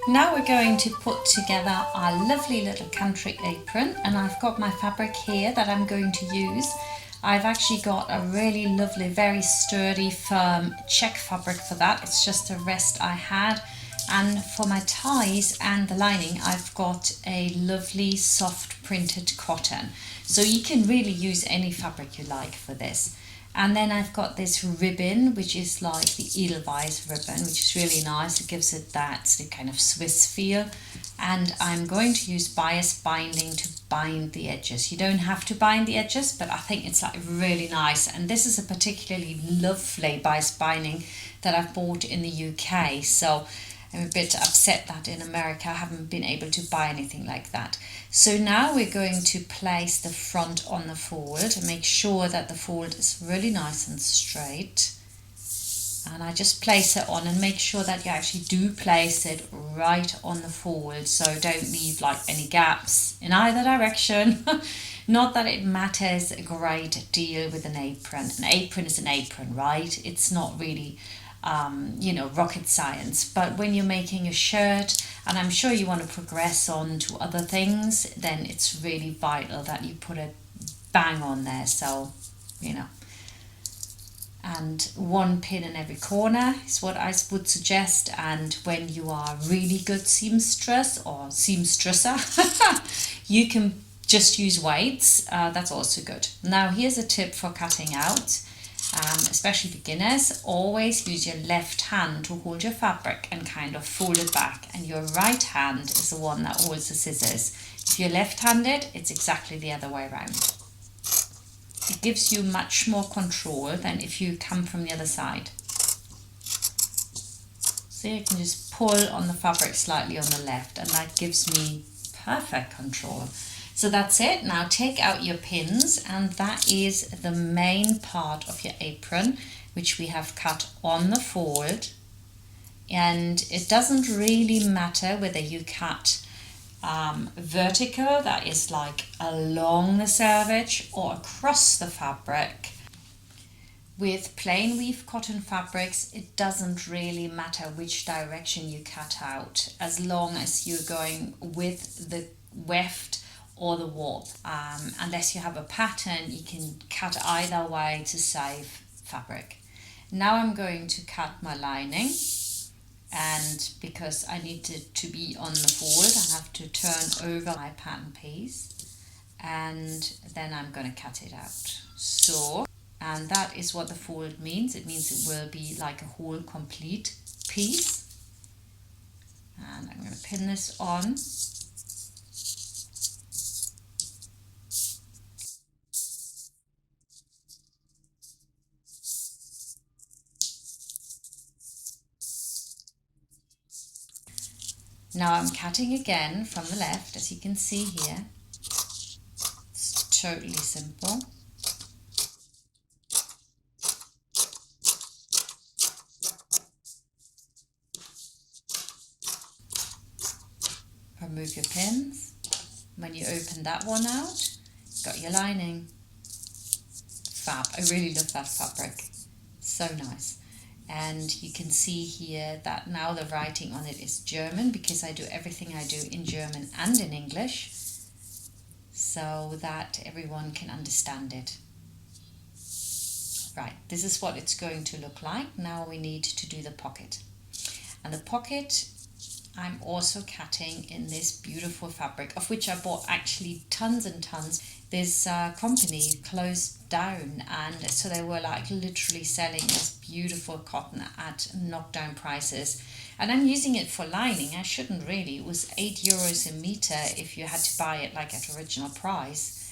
Now we're going to put together our lovely little country apron, and I've got my fabric here that I'm going to use. I've actually got a really lovely, very sturdy, firm check fabric for that. It's just a rest I had. And for my ties and the lining, I've got a lovely soft printed cotton. So you can really use any fabric you like for this. And then I've got this ribbon, which is like the Edelweiss ribbon, which is really nice. It gives it that kind of Swiss feel. And I'm going to use bias binding to bind the edges. You don't have to bind the edges, but I think it's like really nice. And this is a particularly lovely bias binding that I've bought in the UK. So I'm a bit upset that in America I haven't been able to buy anything like that. So now we're going to place the front on the fold and make sure that the fold is really nice and straight. And I just place it on and make sure that you actually do place it right on the fold. So don't leave like any gaps in either direction. Not that it matters a great deal with an apron. An apron is an apron, right? It's not really rocket science, but when you're making a shirt, and I'm sure you want to progress on to other things, then it's really vital that you put it bang on there. So and one pin in every corner is what I would suggest. And when you are a really good seamstress or seamstresser, you can just use weights. That's also good. Now here's a tip for cutting out. Especially beginners, always use your left hand to hold your fabric and kind of fold it back, and your right hand is the one that holds the scissors. If you're left-handed, it's exactly the other way around. It gives you much more control than if you come from the other side. So you can just pull on the fabric slightly on the left, and that gives me perfect control. So that's it. Now take out your pins, and that is the main part of your apron, which we have cut on the fold. And it doesn't really matter whether you cut vertical, that is like along the selvage, or across the fabric. With plain weave cotton fabrics, it doesn't really matter which direction you cut out, as long as you're going with the weft or the warp. Unless you have a pattern, you can cut either way to save fabric. Now I'm going to cut my lining, and because I need it to be on the fold, I have to turn over my pattern piece, and then I'm going to cut it out. So, and that is what the fold means. It means it will be like a whole complete piece. And I'm going to pin this on. Now I'm cutting again from the left, as you can see here. It's totally simple. Remove your pins. When you open that one out, you've got your lining. Fab. I really love that fabric. So nice. And you can see here that now the writing on it is German, because I do everything I do in German and in English, so that everyone can understand it. Right, this is what it's going to look like. Now we need to do the pocket. And the pocket I'm also cutting in this beautiful fabric, of which I bought actually tons and tons. This company closed down, and so they were like literally selling this beautiful cotton at knockdown prices, and I'm using it for lining. I shouldn't really. It was €8 a meter if you had to buy it like at original price.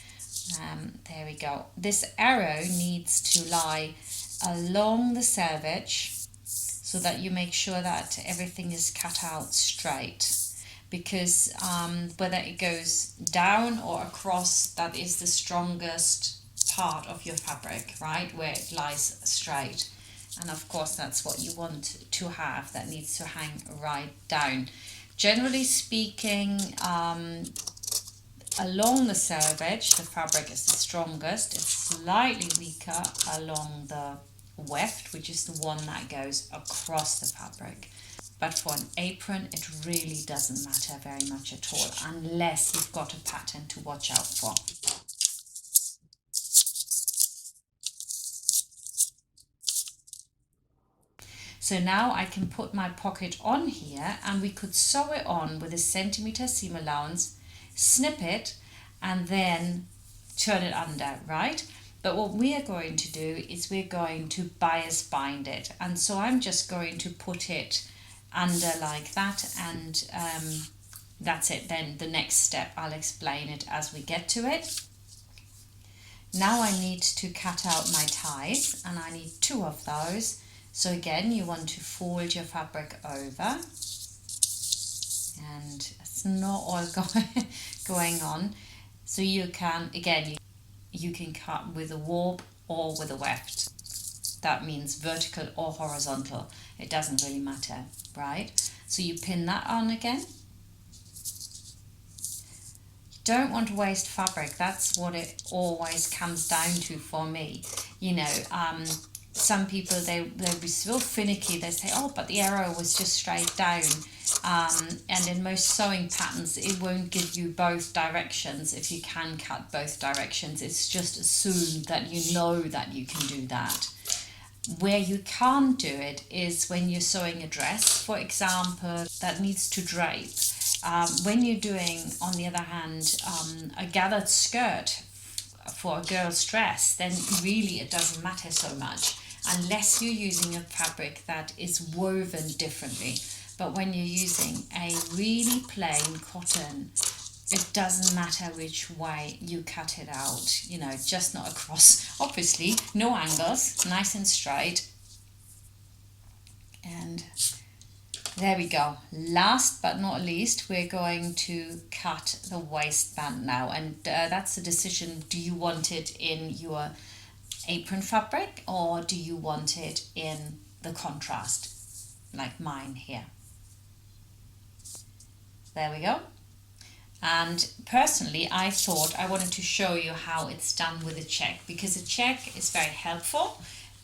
There we go. This arrow needs to lie along the selvage, so that you make sure that everything is cut out straight, because whether it goes down or across, that is the strongest part of your fabric, right, where it lies straight. And of course that's what you want to have, that needs to hang right down. Generally speaking, along the selvage the fabric is the strongest. It's slightly weaker along the weft, which is the one that goes across the fabric. but for an apron it really doesn't matter very much at all, unless you've got a pattern to watch out for. So now I can put my pocket on here, and we could sew it on with a centimetre seam allowance, snip it, and then turn it under, right? But what we are going to do is we're going to bias bind it. And so I'm just going to put it under like that, and that's it. Then the next step, I'll explain it as we get to it. Now I need to cut out my ties, and I need 2 of those. So again, you want to fold your fabric over, and it's not all going on. So you can, again, you can cut with a warp or with a weft. That means vertical or horizontal. It doesn't really matter, right? So you pin that on again. You don't want to waste fabric. That's what it always comes down to for me. You know, some people, they'll be so finicky. They say, oh, but the arrow was just straight down. And in most sewing patterns, it won't give you both directions if you can cut both directions. It's just assumed that you know that you can do that. Where you can't do it is when you're sewing a dress, for example, that needs to drape. When you're doing, on the other hand, a gathered skirt for a girl's dress, then really it doesn't matter so much, unless you're using a fabric that is woven differently. But when you're using a really plain cotton, it doesn't matter which way you cut it out, you know, just not across. Obviously, no angles, nice and straight. And there we go. Last but not least, we're going to cut the waistband now. And that's a decision. Do you want it in your apron fabric, or do you want it in the contrast, like mine here? There we go. And personally, I thought I wanted to show you how it's done with a check, because a check is very helpful,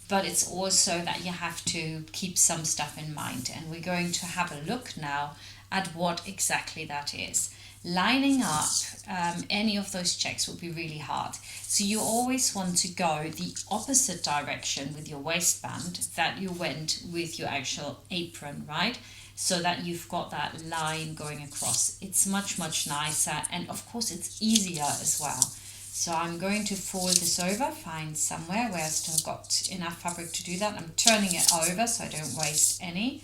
but it's also that you have to keep some stuff in mind. And we're going to have a look now at what exactly that is. Lining up any of those checks will be really hard. So you always want to go the opposite direction with your waistband that you went with your actual apron, right? So that you've got that line going across. It's much, much nicer, and of course it's easier as well. So I'm going to fold this over, find somewhere where I've still got enough fabric to do that. I'm turning it over so I don't waste any,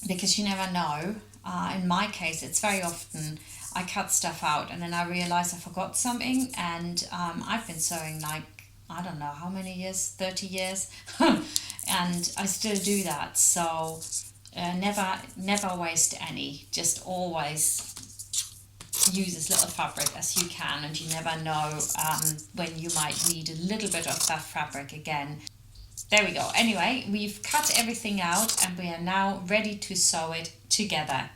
because you never know. In my case, it's very often I cut stuff out and then I realize I forgot something, and I've been sewing like, I don't know how many years, 30 years, and I still do that. So never waste any, just always use as little fabric as you can, and you never know when you might need a little bit of that fabric again. There we go. Anyway, we've cut everything out and we are now ready to sew it together.